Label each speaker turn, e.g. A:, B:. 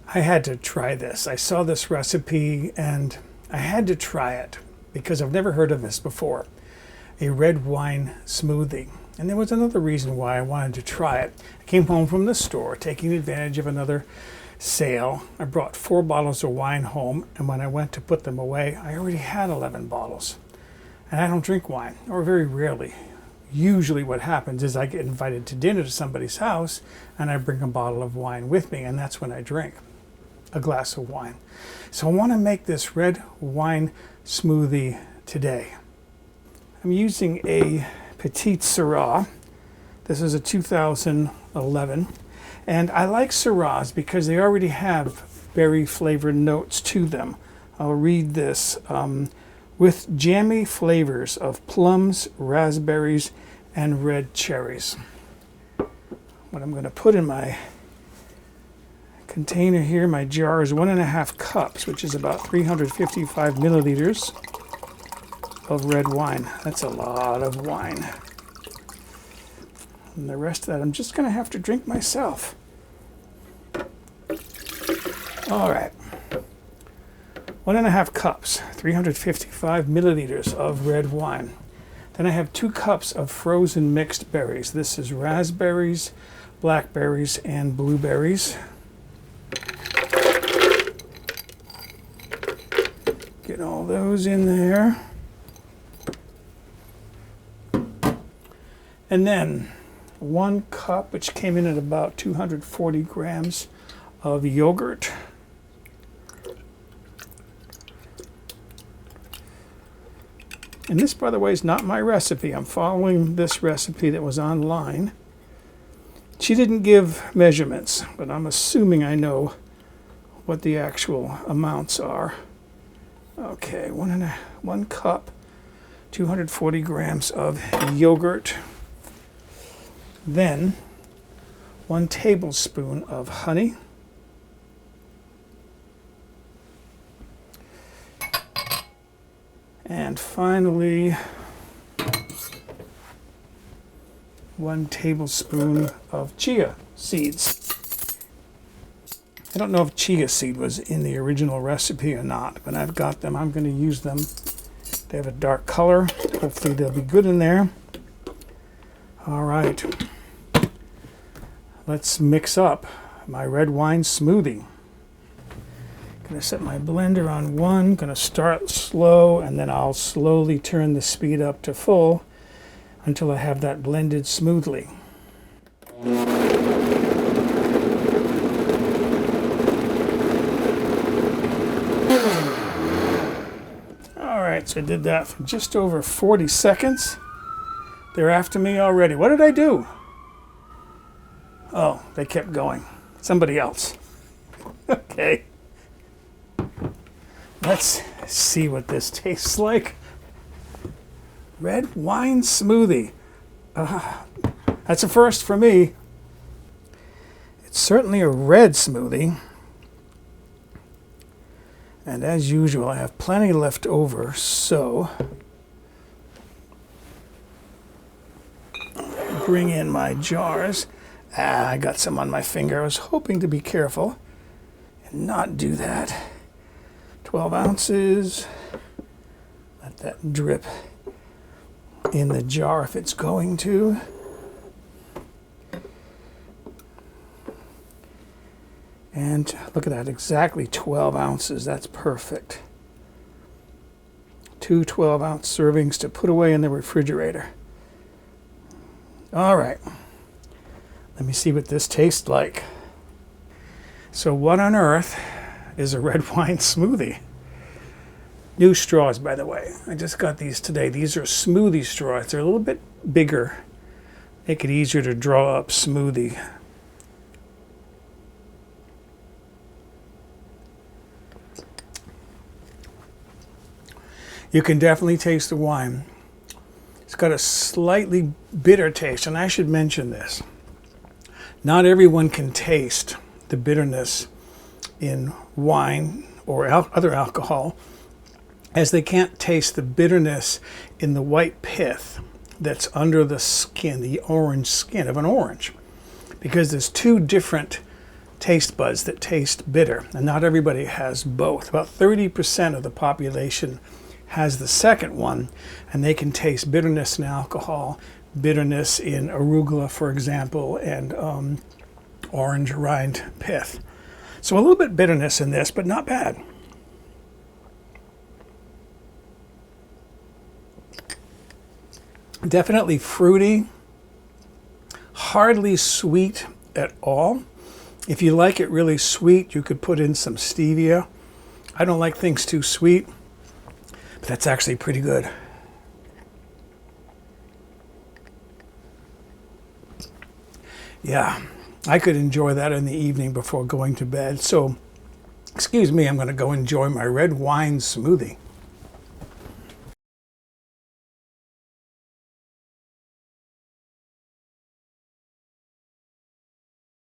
A: I had to try this. I saw this recipe and I had to try it because I've never heard of this before. A red wine smoothie. And there was another reason why I wanted to try it. I came home from the store taking advantage of another sale. I brought 4 bottles of wine home, and when I went to put them away, I already had 11 bottles. And I don't drink wine, or very rarely. Usually what happens is I get invited to dinner to somebody's house and I bring a bottle of wine with me, and that's when I drink a glass of wine. So I want to make this red wine smoothie today. I'm using a Petite Syrah. This is a 2011, and I like Syrahs because they already have berry flavored notes to them. I'll read this. With jammy flavors of plums, raspberries, and red cherries. What I'm going to put in my container here, my jar, is 1.5 cups, which is about 355 milliliters of red wine. That's a lot of wine. And the rest of that I'm just going to have to drink myself. All right. 1.5 cups, 355 milliliters of red wine. Then I have 2 cups of frozen mixed berries. This is raspberries, blackberries, and blueberries. Get all those in there. And then 1 cup, which came in at about 240 grams of yogurt. And this, by the way, is not my recipe. I'm following this recipe that was online. She didn't give measurements, but I'm assuming I know what the actual amounts are. Okay, 1 cup, 240 grams of yogurt. Then 1 tablespoon of honey. And finally, 1 tablespoon of chia seeds. I don't know if chia seed was in the original recipe or not, but I've got them. I'm going to use them. They have a dark color. Hopefully they'll be good in there. All right. Let's mix up my red wine smoothie. Going to set my blender on 1, going to start slow, and then I'll slowly turn the speed up to full until I have that blended smoothly. All right, so I did that for just over 40 seconds. They're after me already. What did I do? Oh, they kept going. Somebody else. Okay. Let's see what this tastes like. Red wine smoothie. That's a first for me. It's certainly a red smoothie. And as usual, I have plenty left over, so bring in my jars. I got some on my finger. I was hoping to be careful and not do that. 12 ounces. Let that drip in the jar if it's going to. And look at that, exactly 12 ounces. That's perfect. 2 12-ounce servings to put away in the refrigerator. All right. Let me see what this tastes like. So what on earth is a red wine smoothie? New straws, by the way. I just got these today. These are smoothie straws. They're a little bit bigger. Make it easier to draw up smoothie. You can definitely taste the wine. It's got a slightly bitter taste, and I should mention this. Not everyone can taste the bitterness in wine or other alcohol, as they can't taste the bitterness in the white pith that's under the skin, the orange skin of an orange, because there's 2 different taste buds that taste bitter, and not everybody has both. About 30% of the population has the second one, and they can taste bitterness in alcohol, bitterness in arugula, for example, and orange rind pith. So a little bit bitterness in this, but not bad. Definitely fruity, hardly sweet at all. If you like it really sweet, you could put in some stevia. I don't like things too sweet, but that's actually pretty good. Yeah, I could enjoy that in the evening before going to bed. So, excuse me, I'm going to go enjoy my red wine smoothie.